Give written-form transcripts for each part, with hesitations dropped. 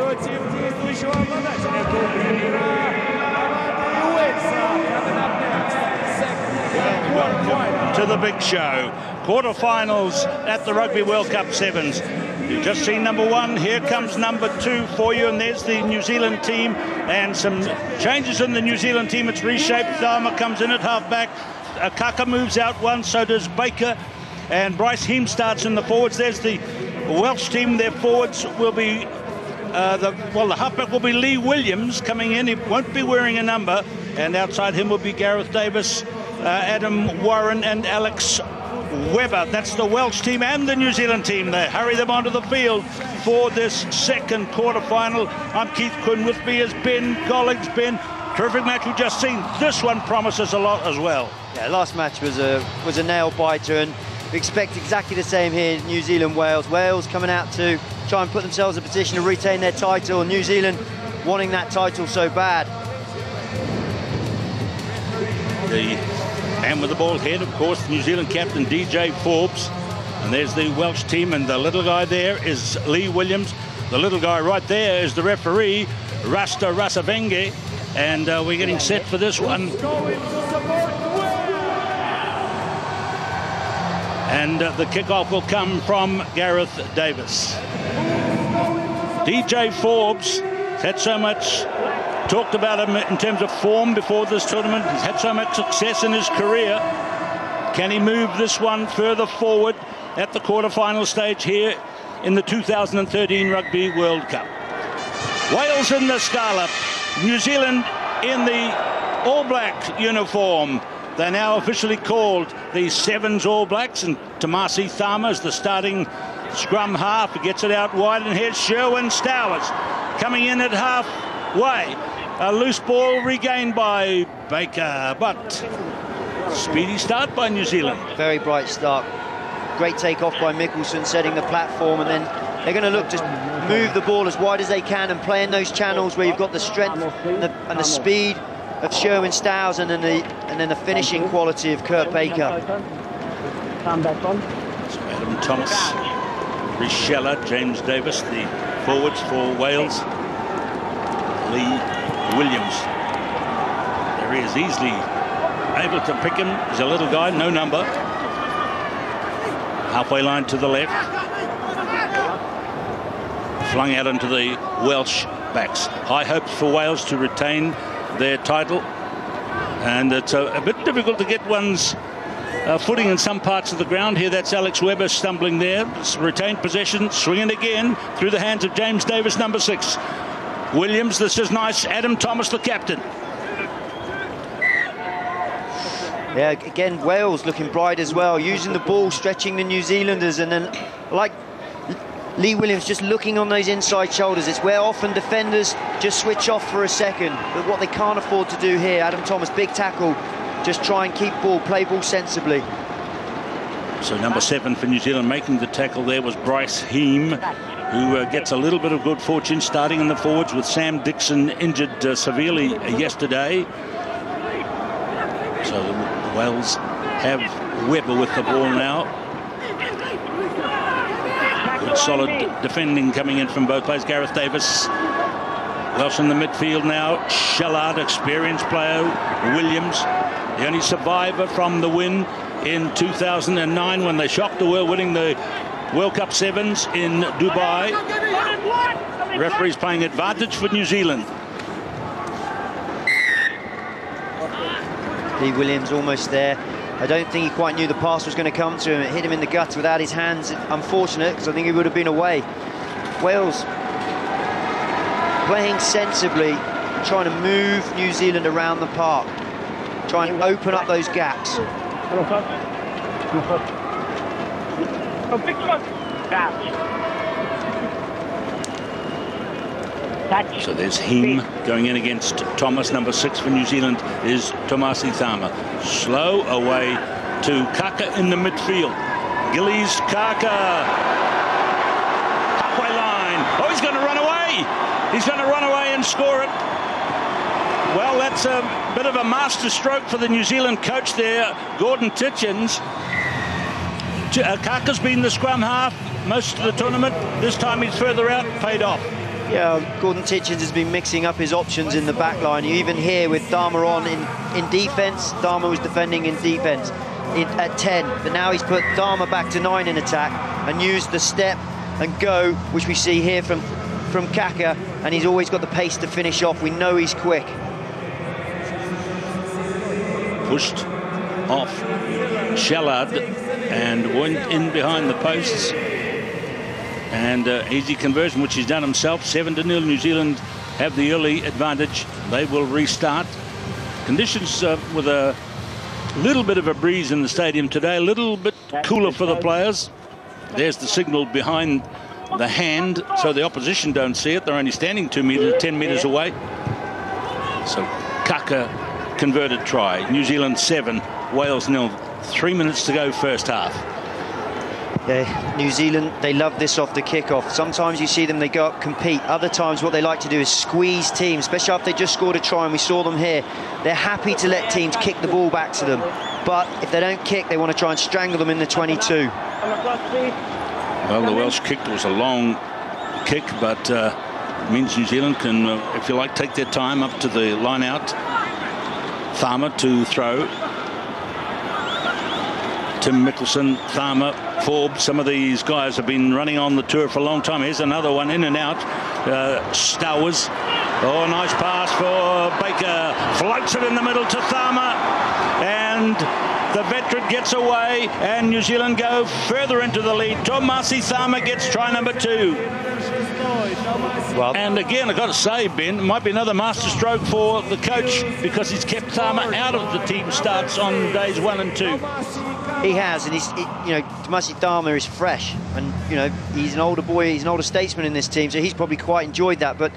против действующего обладателя турнира команды Уэльса. Coming up next, second quarterfinal. To the big show, quarterfinals at the Rugby World Cup Sevens. You've just seen number one, here comes number two for you, and there's the New Zealand team, and some changes in the New Zealand team. It's reshaped. Tharma comes in at halfback. Kaka moves out one, so does Baker, and Bryce Heem starts in the forwards. There's the Welsh team. Their forwards will be the halfback will be Lee Williams coming in. He won't be wearing a number, and outside him will be Gareth Davis, Adam Warren, and Alex Webber. That's the Welsh team and the New Zealand team. They hurry them onto the field for this second quarterfinal. I'm Keith Quinn. With me is Ben Collins. Ben, terrific match we've just seen. This one promises a lot as well. Yeah, last match was a nail biter, and we expect exactly the same here. New Zealand, Wales. Wales coming out to try and put themselves in a position to retain their title. New Zealand wanting that title so bad. The man with the ball head, of course, New Zealand captain DJ Forbes. And there's the Welsh team, and the little guy there is Lee Williams. The little guy right there is the referee, Rasta Rasavenge. And we're getting set for this one. And the kickoff will come from Gareth Davis. DJ Forbes had so much talked about him in terms of form before this tournament. He's had so much success in his career. Can he move this one further forward at the quarterfinal stage here in the 2013 Rugby World Cup? Wales in the scarlet, New Zealand in the All Black uniform. They're now officially called the Sevens All Blacks, and Tomasi Tharma is the starting scrum half. He gets it out wide, and here's Sherwin Stowers coming in at halfway. A loose ball regained by Baker, but speedy start by New Zealand. Very bright start. Great take-off by Mickelson, setting the platform, and then they're going to look to move the ball as wide as they can and play in those channels where you've got the strength and the speed of Sherwin Stowers, and then the finishing quality of Kurt Baker. So Adam Thomas, Rhys Sheller, James Davis, the forwards for Wales. Lee Williams. There he is, easily able to pick him. He's a little guy, no number. Halfway line to the left. Flung out into the Welsh backs. High hopes for Wales to retain their title. And it's a bit difficult to get one's footing in some parts of the ground here. That's Alex Webber stumbling there. It's retained possession, swinging again through the hands of James Davis, number 6. Williams, this is nice. Adam Thomas, the captain. Yeah, again, Wales looking bright as well, using the ball, stretching the New Zealanders, and then, like Lee Williams, just looking on those inside shoulders. It's where often defenders just switch off for a second, but what they can't afford to do here. Adam Thomas, big tackle, just try and keep ball, play ball sensibly. So number 7 for New Zealand making the tackle there was Bryce Heem, who gets a little bit of good fortune starting in the forwards with Sam Dixon injured severely yesterday. So the Wales have Webber with the ball now. Good solid defending coming in from both players. Gareth Davis, Welsh in the midfield now. Shallard, experienced player. Williams, the only survivor from the win in 2009 when they shocked the world, winning the World Cup Sevens in Dubai. Referees playing advantage for New Zealand. Lee Williams almost there. I don't think he quite knew the pass was going to come to him. It hit him in the guts without his hands. Unfortunate, because I think he would have been away. Wales playing sensibly, trying to move New Zealand around the park, try and open up those gaps. So there's Heem going in against Thomas. Number 6 for New Zealand is Tomasi Tharma. Slow away to Kaka in the midfield. Gillies Kaka. Halfway line. Oh, he's going to run away. He's going to run away and score it. Well, that's a bit of a master stroke for the New Zealand coach there, Gordon Titchens. Kaka's been the scrum half most of the tournament. This time he's further out, paid off. Yeah, Gordon Titchens has been mixing up his options in the back line. You even hear with Dharma on in defence. Dharma was defending in defence at 10, but now he's put Dharma back to 9 in attack and used the step and go, which we see here from Kaka, and he's always got the pace to finish off. We know he's quick. Pushed off Shallard and went in behind the posts. And easy conversion, which he's done himself. 7-0. New Zealand have the early advantage. They will restart. Conditions with a little bit of a breeze in the stadium today. A little bit cooler for the players. There's the signal behind the hand, so the opposition don't see it. They're only standing 10 metres away. So Kaka converted try. New Zealand 7, Wales 0. 3 minutes to go first half. Yeah, New Zealand, they love this off the kickoff. Sometimes you see them, they go up, compete. Other times what they like to do is squeeze teams, especially after they just scored a try, and we saw them here. They're happy to let teams kick the ball back to them. But if they don't kick, they want to try and strangle them in the 22. Well, the Welsh kick was a long kick, but means New Zealand can, if you like, take their time up to the line out. Tharma to throw. Tim Mickelson, Tharma, Forbes. Some of these guys have been running on the tour for a long time. Here's another one in and out. Stowers. Oh, nice pass for Baker. Floats it in the middle to Tharma. And the veteran gets away. And New Zealand go further into the lead. Tomasi Tharma gets try number 2. Well, and again, I've got to say, Ben, it might be another master stroke for the coach because he's kept Tharma out of the team starts on days 1 and 2. He has, and you know, Tomasi Tharma is fresh, and you know, he's an older boy, he's an older statesman in this team, so he's probably quite enjoyed that. But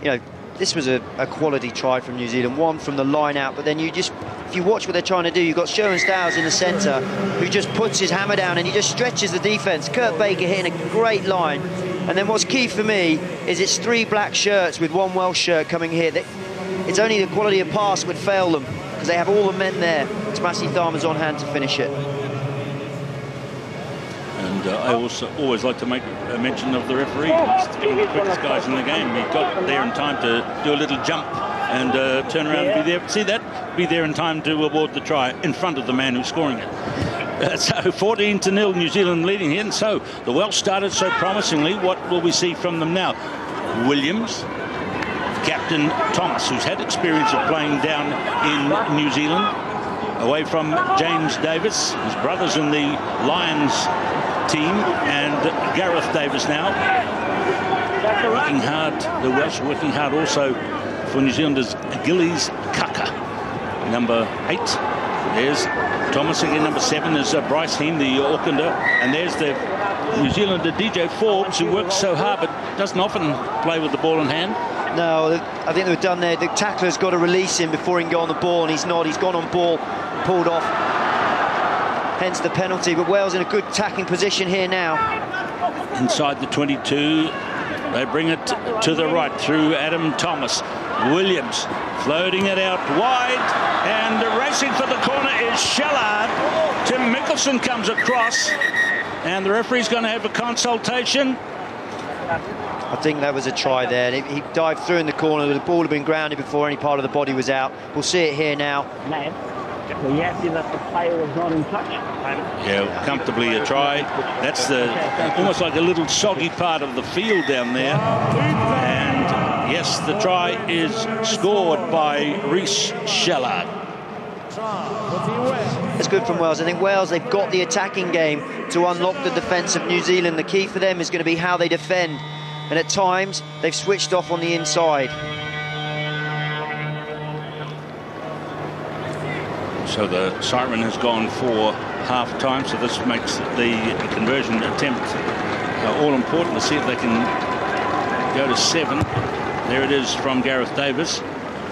you know, this was a quality try from New Zealand, one from the line out. But then you just, if you watch what they're trying to do, you've got Sherwin Stowers in the centre, who just puts his hammer down and he just stretches the defence. Kurt Baker hitting a great line, and then what's key for me is it's 3 black shirts with 1 Welsh shirt coming here. It's only the quality of pass would fail them because they have all the men there. Tomasi Tharma's on hand to finish it. And I also always like to make a mention of the referee. He's one of the quickest guys in the game. He got there in time to do a little jump and turn around and be there. See that? Be there in time to award the try in front of the man who's scoring it. So 14-0, New Zealand leading here. And so the Welsh started so promisingly. What will we see from them now? Williams, Captain Thomas, who's had experience of playing down in New Zealand, away from James Davis. His brother's in the Lions team, and Gareth Davis now working hard. The Welsh are working hard also for New Zealanders. Gillies Kaka, number 8. There's Thomas again. Number 7 is Bryce Heem, the Aucklander, and there's the New Zealander DJ Forbes, who works so hard but doesn't often play with the ball in hand. No, I think they were done there. The tackler's got to release him before he can go on the ball, and he's not. He's gone on ball, pulled off. Hence the penalty. But Wales in a good attacking position here now. Inside the 22, they bring it to the right through Adam Thomas. Williams floating it out wide, and racing for the corner is Shallard. Tim Mickelson comes across, and the referee's going to have a consultation. I think that was a try there. He dived through in the corner. The ball had been grounded before any part of the body was out. We'll see it here now. Were you happy that the player was not in touch? Yeah, comfortably a try. That's the almost like a little soggy part of the field down there. And yes, the try is scored by Rhys Shallard. It's good from Wales. I think Wales, they've got the attacking game to unlock the defence of New Zealand. The key for them is going to be how they defend. And at times, they've switched off on the inside. So the siren has gone for half-time, so this makes the conversion attempt all important to see if they can go to 7. There it is from Gareth Davis,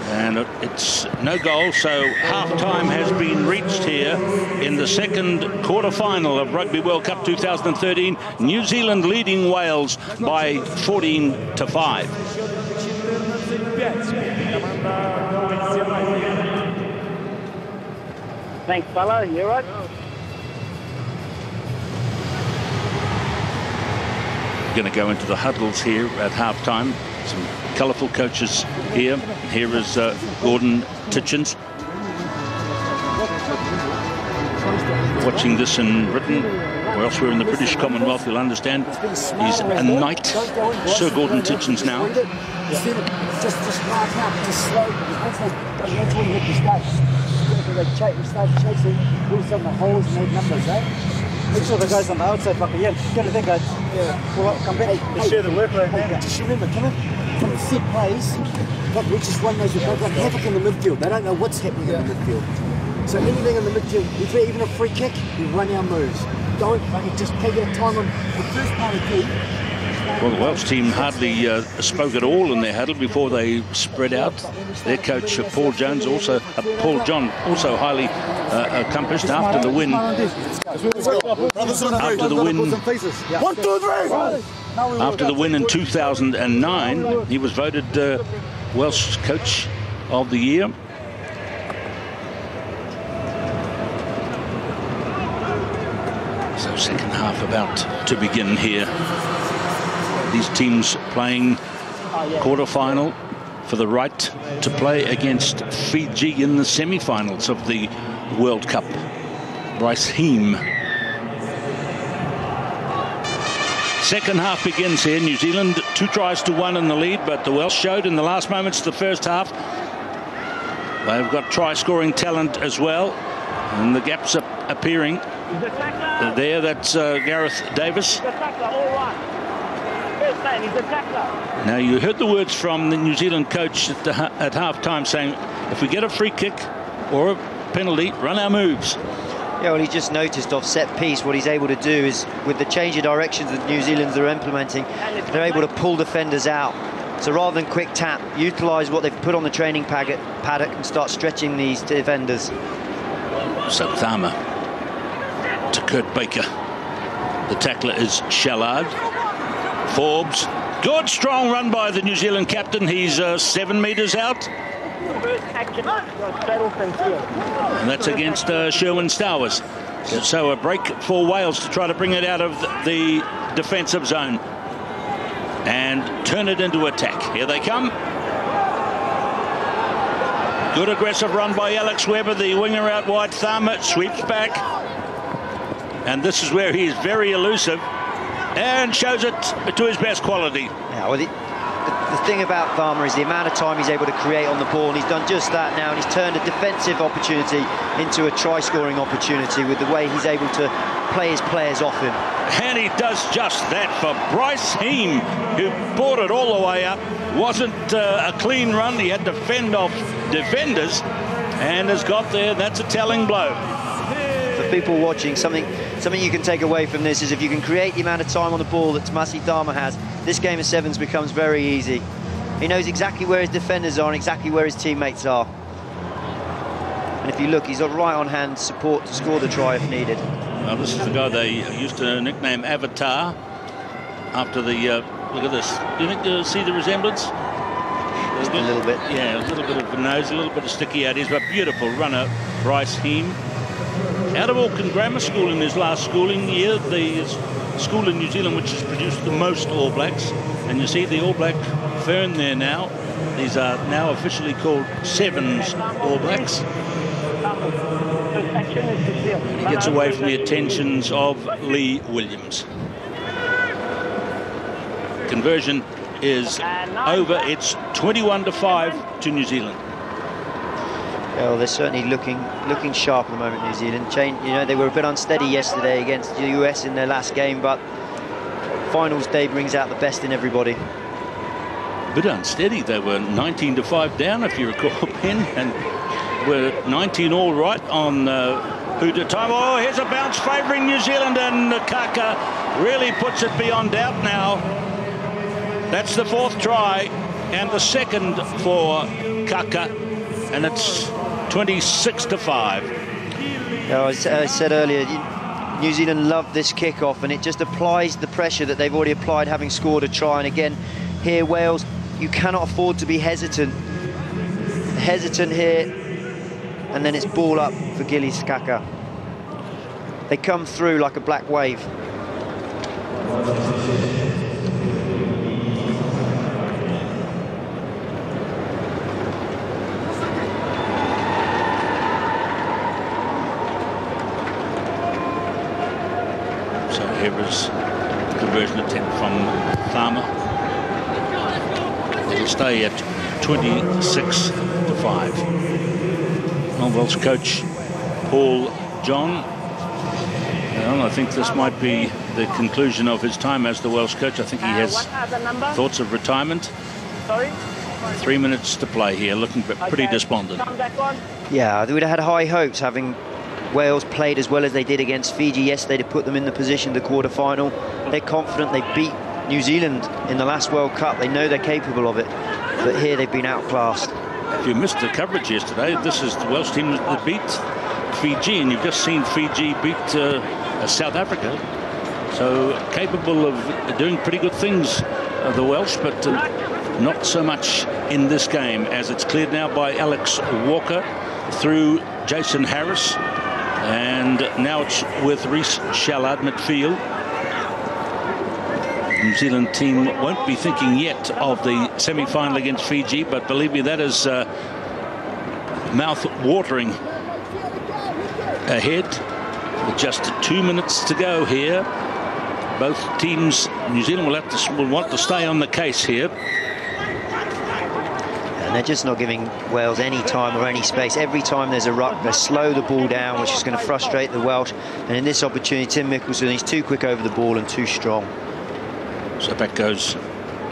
and it's no goal, so half-time has been reached here in the second quarter-final of Rugby World Cup 2013. New Zealand leading Wales by 14-5. Thanks, fella. You all right? Going to go into the huddles here at half-time. Some colourful coaches here. Here is Gordon Titchens. Watching this in Britain or elsewhere in the British Commonwealth, you'll understand he's a knight. Sir Gordon Titchens now. Just mark up, just slow. That's when you hit the start. They start chasing, pull some of the holes and make numbers, eh? Make sure the guys on the outside fucking get a thing, guys. Yeah. Pull up, come back. They share the workload, man. Just remember, come on, from the set plays, we just run those, they've got havoc in the midfield. They don't know what's happening in the midfield. So anything in the midfield, if we're even a free kick, we run our moves. Don't just take your time on the first part of the key. Well, the Welsh team hardly spoke at all in their huddle before they spread out. Their coach, Paul John, also highly accomplished after the win. After the win in 2009, he was voted Welsh Coach of the Year. So second half about to begin here. These teams playing quarter-final for the right to play against Fiji in the semi-finals of the World Cup. Bryce Heem. Second half begins here. New Zealand 2-1 in the lead, but the Welsh showed in the last moments of the first half they've got try-scoring talent as well, and the gaps are appearing. There, that's Gareth Davis. Now, you heard the words from the New Zealand coach at half-time saying, if we get a free kick or a penalty, run our moves. Yeah, well, he just noticed off set piece what he's able to do is, with the change of directions that New Zealanders are implementing, they're able to pull defenders out. So rather than quick tap, utilise what they've put on the training paddock and start stretching these defenders. So Thama to Kurt Baker. The tackler is Shallard. Forbes. Good strong run by the New Zealand captain. He's 7 metres out. And that's against Sherwin Stowers. So a break for Wales to try to bring it out of the defensive zone and turn it into attack. Here they come. Good aggressive run by Alex Webber, the winger out wide. Thama sweeps back. And this is where he is very elusive and shows it to his best quality. Yeah, well, the thing about Thama is the amount of time he's able to create on the ball, and he's done just that now, and he's turned a defensive opportunity into a try-scoring opportunity with the way he's able to play his players off him. And he does just that for Bryce Heem, who brought it all the way up. Wasn't a clean run. He had to fend off defenders and has got there. That's a telling blow. For people watching, something you can take away from this is if you can create the amount of time on the ball that Tamasi Thama has, this game of sevens becomes very easy. He knows exactly where his defenders are and exactly where his teammates are. And if you look, he's got right on hand support to score the try if needed. Well, this is the guy they used to nickname Avatar after the... look at this. Do you think you see the resemblance? Just a little bit. Yeah, a little bit of a nose, a little bit of sticky out. He's a beautiful runner, Bryce Heem. Out of Auckland Grammar School in his last schooling year, the school in New Zealand which has produced the most All Blacks. And you see the All Black fern there now. These are now officially called Sevens All Blacks. He gets away from the attentions of Lee Williams. Conversion is over. It's 21-5 to New Zealand. Well, they're certainly looking sharp at the moment, New Zealand. You know, they were a bit unsteady yesterday against the US in their last game, but finals day brings out the best in everybody. A bit unsteady. They were 19-5 down, if you recall, Ben, and were 19 all right on Huta time. Oh, here's a bounce favouring New Zealand, and Kaka really puts it beyond doubt now. That's the 4th try and the 2nd for Kaka, and it's 26-5. Yeah, I said earlier, New Zealand love this kickoff, and it just applies the pressure that they've already applied having scored a try. And again, here Wales, you cannot afford to be hesitant. Hesitant here, and then it's ball up for Gillies Kaka. They come through like a black wave. Here is the conversion attempt from Farmer. It'll stay at 26-5. Welsh coach Paul John. Well, I think this might be the conclusion of his time as the Welsh coach. I think he has thoughts of retirement. Sorry? 3 minutes to play here, looking pretty despondent. Yeah, we'd have had high hopes having Wales played as well as they did against Fiji yesterday to put them in the position of the quarter-final. They're confident. They beat New Zealand in the last World Cup. They know they're capable of it. But here they've been outclassed. If you missed the coverage yesterday, this is the Welsh team that beat Fiji, and you've just seen Fiji beat South Africa. So capable of doing pretty good things, the Welsh, but not so much in this game, as it's cleared now by Alex Walker through Jason Harris, and now it's with Rhys Shallard midfield. The New Zealand team won't be thinking yet of the semi-final against Fiji, but believe me, that is mouth-watering ahead with just 2 minutes to go here. Both teams, New Zealand will want to stay on the case here. And they're just not giving Wales any time or any space. Every time there's a ruck, they slow the ball down, which is going to frustrate the Welsh. And in this opportunity, Tim Mickelson, he's too quick over the ball and too strong. So back goes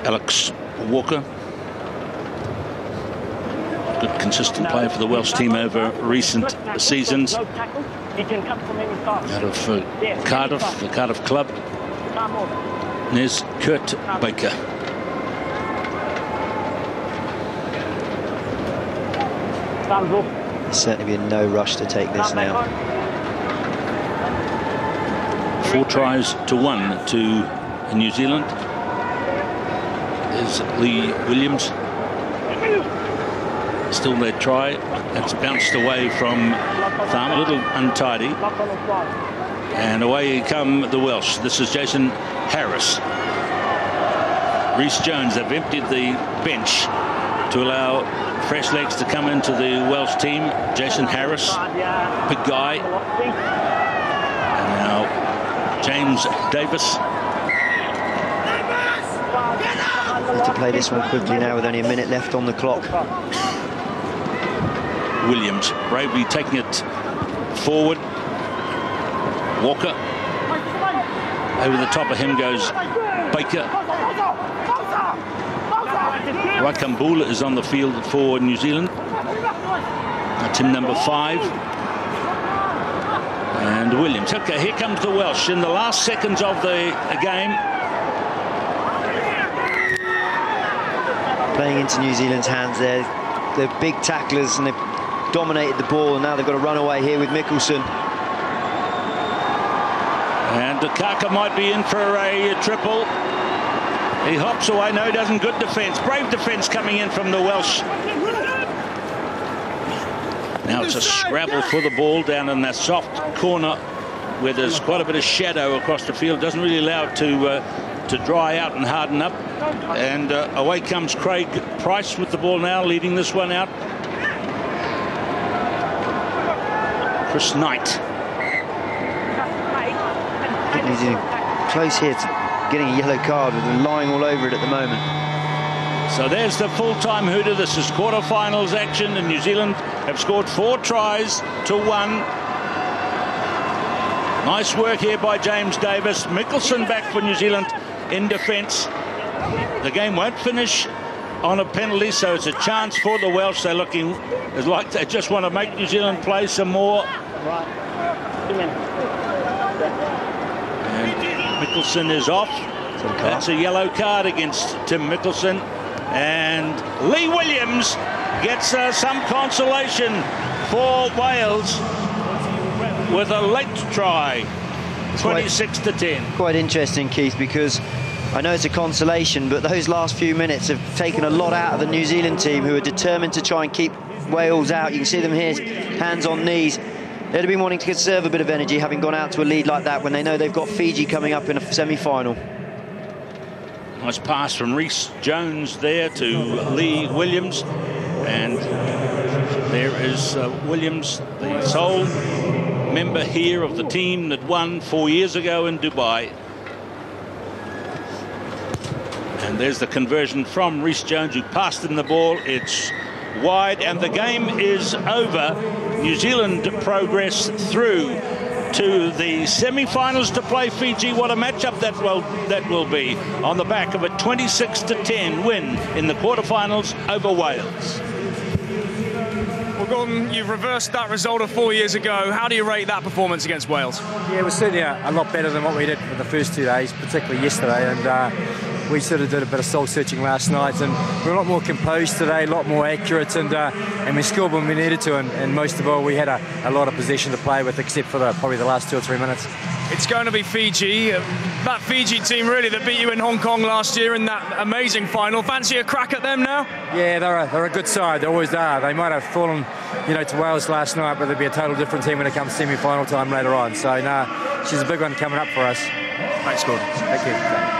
Alex Walker. Good consistent play for the Welsh team over recent seasons. Out of Cardiff, the Cardiff club. There's Kurt Baker. There's certainly been no rush to take this now. 4 tries to 1 to New Zealand. There's Lee Williams. Still their try. That's bounced away from Thumb, a little untidy. And away come the Welsh. This is Jason Harris. Rhys Jones, they've emptied the bench to allow fresh legs to come into the Welsh team. Jason Harris, big guy. And now James Davis. Need to play this one quickly now with only a minute left on the clock. Williams bravely taking it forward. Walker. Over the top of him goes Baker. Rakambula is on the field for New Zealand. Team number 5. And Williams. Okay, here comes the Welsh in the last seconds of the game. Playing into New Zealand's hands there. They're big tacklers and they've dominated the ball, and now they've got to run away here with Mickelson. And Kaka might be in for a triple. He hops away. No, he doesn't. Good defence. Brave defence coming in from the Welsh. Now it's a scrabble for the ball down in that soft corner where there's quite a bit of shadow across the field. Doesn't really allow it to dry out and harden up. And away comes Craig Price with the ball now, leading this one out. Chris Knight. He's close here to getting a yellow card with him lying all over it at the moment. So there's the full-time hooter. This is quarterfinals action, and New Zealand have scored 4 tries to 1. Nice work here by James Davis. Mickelson back for New Zealand in defence. The game won't finish on a penalty, so it's a chance for the Welsh. They're looking as like they just want to make New Zealand play some more. And Mickelson is off. That's a yellow card against Tim Mickelson. And Lee Williams gets some consolation for Wales with a late try. 26-10. Quite interesting, Keith, because I know it's a consolation, but those last few minutes have taken a lot out of the New Zealand team, who are determined to try and keep Wales out. You can see them here, hands on knees. They'd have been wanting to conserve a bit of energy, having gone out to a lead like that when they know they've got Fiji coming up in a semi-final. Nice pass from Rhys Jones there to Lee Williams. And there is Williams, the sole. member here of the team that won 4 years ago in Dubai. And there's the conversion from Rhys Jones, who passed him the ball. It's wide, and the game is over. New Zealand progress through to the semi-finals to play Fiji. What a matchup that will be, on the back of a 26-10 win in the quarterfinals over Wales. Well, Gordon, you've reversed that result of 4 years ago. How do you rate that performance against Wales? Yeah, it was certainly a lot better than what we did for the first 2 days, particularly yesterday. And we sort of did a bit of soul-searching last night, and we're a lot more composed today, a lot more accurate, and we scored when we needed to. And most of all, we had a lot of possession to play with, except for probably the last 2 or 3 minutes. It's going to be Fiji. That Fiji team really that beat you in Hong Kong last year in that amazing final. Fancy a crack at them now? Yeah, they're a good side. They always are. They might have fallen, to Wales last night, but they'll be a total different team when it comes semi-final time later on. So, she's a big one coming up for us. Thanks, Gordon. Thank you.